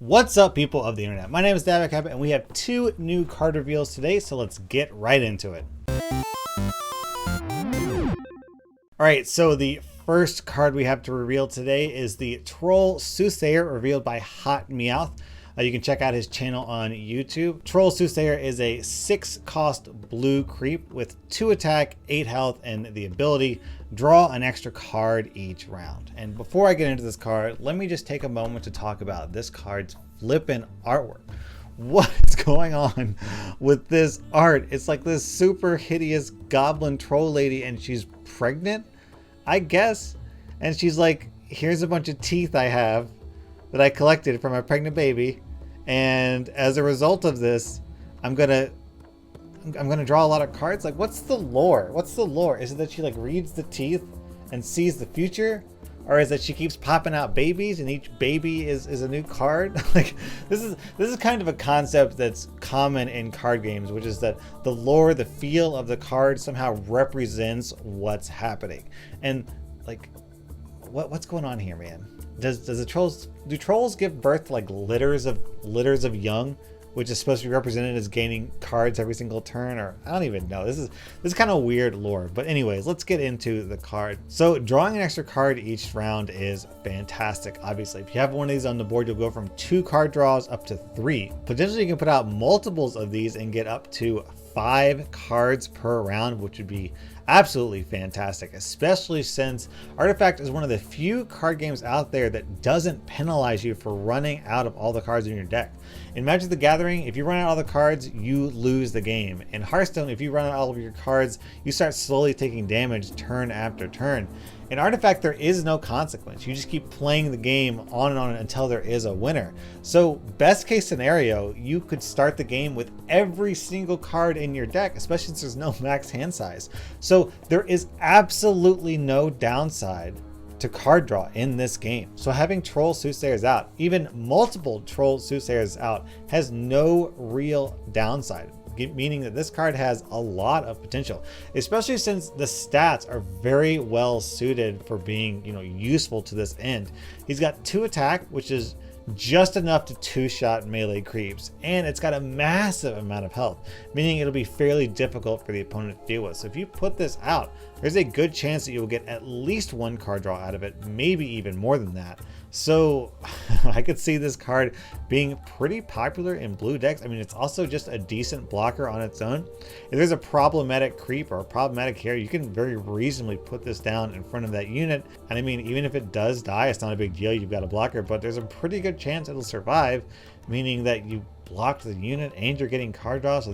What's up, people of the internet? My name is Davik and we have two new card reveals today, so let's get right into it. Alright, so the first card we have to reveal today is the Troll Soothsayer, revealed by Hot Meowth. You can check out his channel on YouTube. Troll Soothsayer is a 6-cost blue creep with 2 attack, 8 health, and the ability draw an extra card each round. And before I get into this card, let me just take a moment to talk about this card's flippin' artwork. What's going on with this art? It's like this super hideous goblin troll lady, and she's pregnant, I guess. And she's like, here's a bunch of teeth I have that I collected from a pregnant baby. And as a result of this, I'm gonna draw a lot of cards. Like, what's the lore? What's the lore? Is it that she like reads the teeth and sees the future? Or is that she keeps popping out babies and each baby is a new card? Like, this is kind of a concept that's common in card games, which is that the lore, the feel of the card somehow represents what's happening. And like, what's going on here, man? Do trolls give birth to like litters of young, which is supposed to be represented as gaining cards every single turn? Or I don't even know. This is kind of weird lore. But anyways, let's get into the card. So drawing an extra card each round is fantastic. Obviously, if you have one of these on the board, you'll go from 2 card draws up to 3. Potentially you can put out multiples of these and get up to 5 cards per round, which would be absolutely fantastic, especially since Artifact is one of the few card games out there that doesn't penalize you for running out of all the cards in your deck. In Magic the Gathering, if you run out all the cards, you lose the game. In Hearthstone, if you run out all of your cards, you start slowly taking damage turn after turn. In Artifact, there is no consequence. You just keep playing the game on and on until there is a winner. So best case scenario, you could start the game with every single card in your deck, especially since there's no max hand size. So there is absolutely no downside to card draw in this game. So having Troll Soothsayers out, even multiple Troll Soothsayers out, has no real downside. Meaning that this card has a lot of potential, especially since the stats are very well suited for being, useful to this end. He's got 2 attack, which is just enough to 2-shot melee creeps, and it's got a massive amount of health, meaning it'll be fairly difficult for the opponent to deal with. So if you put this out, there's a good chance that you'll get at least 1 card draw out of it, maybe even more than that. So I could see this card being pretty popular in blue decks. I mean, it's also just a decent blocker on its own. If there's a problematic creep or a problematic hero, you can very reasonably put this down in front of that unit. And I mean, even if it does die, it's not a big deal. You've got a blocker, but there's a pretty good chance it'll survive, meaning that you blocked the unit and you're getting card draw. So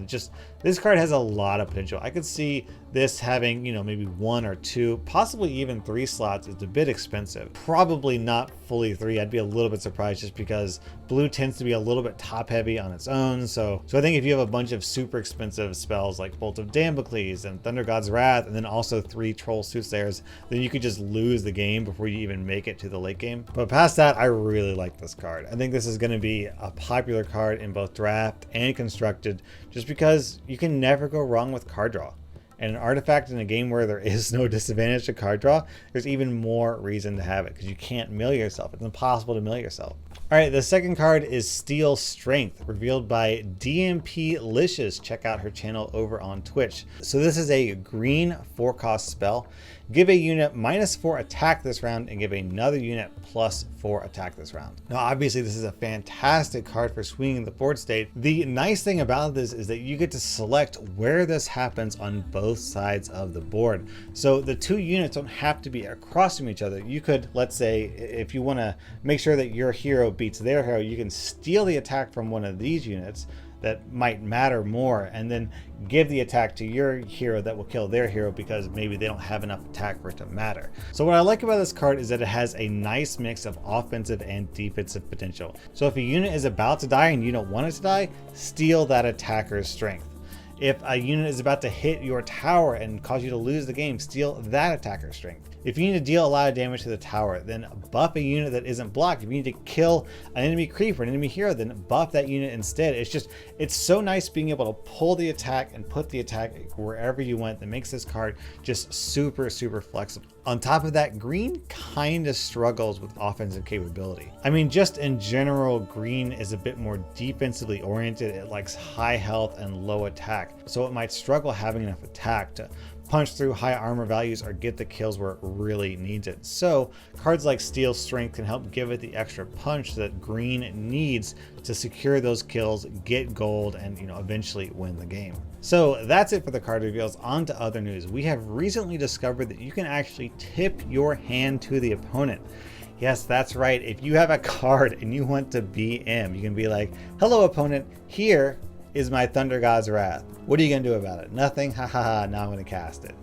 this card has a lot of potential. I could see this having, maybe 1 or 2, possibly even 3 slots. It's a bit expensive. Probably not fully 3. I'd be a little bit surprised just because blue tends to be a little bit top heavy on its own. So I think if you have a bunch of super expensive spells like Bolt of Damocles and Thunder God's Wrath, and then also 3 Troll Soothsayers, then you could just lose the game before you even make it to the late game. But past that, I really like this card. I think this is going to be a popular card in both draft and constructed, just because you can never go wrong with card draw. And an Artifact in a game where there is no disadvantage to card draw, there's even more reason to have it, because you can't mill yourself. It's impossible to mill yourself. All right, the second card is Steel Strength, revealed by DMP Licious. Check out her channel over on Twitch. So this is a green 4-cost spell. Give a unit -4 attack this round and give another unit +4 attack this round. Now, obviously, this is a fantastic card for swinging the board state. The nice thing about this is that you get to select where this happens on both sides of the board. So the 2 units don't have to be across from each other. You could, let's say, if you want to make sure that your hero beats their hero, you can steal the attack from one of these units that might matter more, and then give the attack to your hero that will kill their hero because maybe they don't have enough attack for it to matter. So what I like about this card is that it has a nice mix of offensive and defensive potential. So if a unit is about to die and you don't want it to die, steal that attacker's strength. If a unit is about to hit your tower and cause you to lose the game, steal that attacker's strength. If you need to deal a lot of damage to the tower, then buff a unit that isn't blocked. If you need to kill an enemy creep or an enemy hero, then buff that unit instead. It's so nice being able to pull the attack and put the attack wherever you want. That makes this card just super, super flexible. On top of that, green kind of struggles with offensive capability. I mean, just in general, green is a bit more defensively oriented. It likes high health and low attack, so it might struggle having enough attack to punch through high armor values or get the kills where it really needs it. So cards like Steel Strength can help give it the extra punch that green needs to secure those kills, get gold, and eventually win the game. So that's it for the card reveals. On to other news. We have recently discovered that you can actually tip your hand to the opponent. Yes, that's right. If you have a card and you want to BM, you can be like, hello opponent, here is my Thunder God's Wrath. What are you gonna do about it? Nothing? Ha ha ha, now I'm gonna cast it.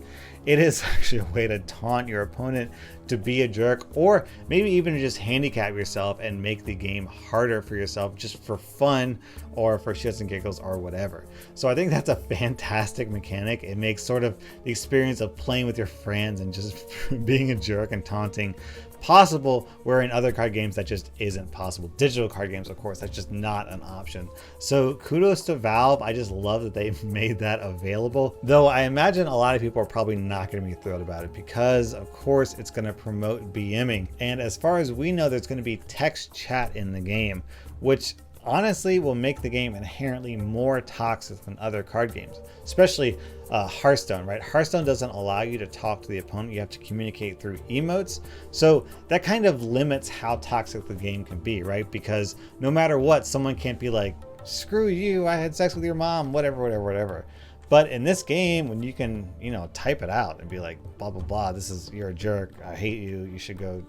It is actually a way to taunt your opponent, to be a jerk, or maybe even just handicap yourself and make the game harder for yourself just for fun or for shits and giggles or whatever. So I think that's a fantastic mechanic. It makes sort of the experience of playing with your friends and just being a jerk and taunting possible, where in other card games that just isn't possible. Digital card games, of course, that's just not an option. So kudos to Valve. I just love that they've made that available, though I imagine a lot of people are probably not going to be thrilled about it because of course it's going to promote BMing, and as far as we know, there's going to be text chat in the game, which honestly will make the game inherently more toxic than other card games, especially Hearthstone, right? Hearthstone doesn't allow you to talk to the opponent. You have to communicate through emotes. So that kind of limits how toxic the game can be, right? Because no matter what, someone can't be like, screw you, I had sex with your mom, whatever, whatever, whatever. But in this game, when you can, type it out and be like, blah, blah, blah, you're a jerk, I hate you, you should go,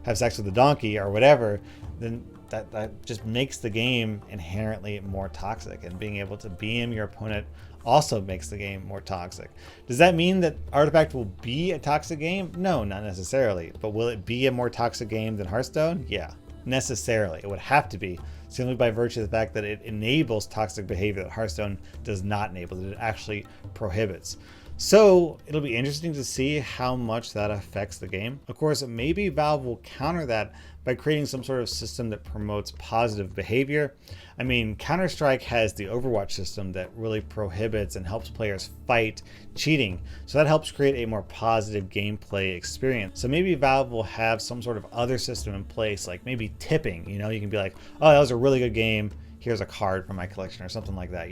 have sex with a donkey or whatever, then that just makes the game inherently more toxic. And being able to BM your opponent also makes the game more toxic. Does that mean that Artifact will be a toxic game? No, not necessarily. But will it be a more toxic game than Hearthstone? Yeah, necessarily. It would have to be, simply by virtue of the fact that it enables toxic behavior that Hearthstone does not enable, that it actually prohibits. So it'll be interesting to see how much that affects the game. Of course, maybe Valve will counter that by creating some sort of system that promotes positive behavior. I mean, Counter-Strike has the Overwatch system that really prohibits and helps players fight cheating. So that helps create a more positive gameplay experience. So maybe Valve will have some sort of other system in place, like maybe tipping. You can be like, oh, that was a really good game, here's a card from my collection or something like that,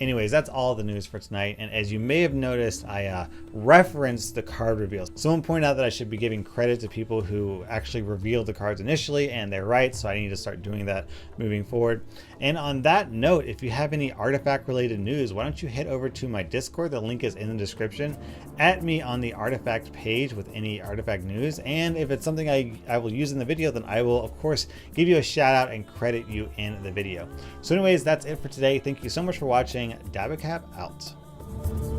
Anyways, that's all the news for tonight. And as you may have noticed, I referenced the card reveals. Someone pointed out that I should be giving credit to people who actually revealed the cards initially, and they're right, so I need to start doing that moving forward. And on that note, if you have any artifact related news, why don't you head over to my Discord? The link is in the description. At me on the artifact page with any artifact news, and if it's something I will use in the video, then I will of course give you a shout out and credit you in the video. So anyways, that's it for today. Thank you so much for watching. Dabacab out.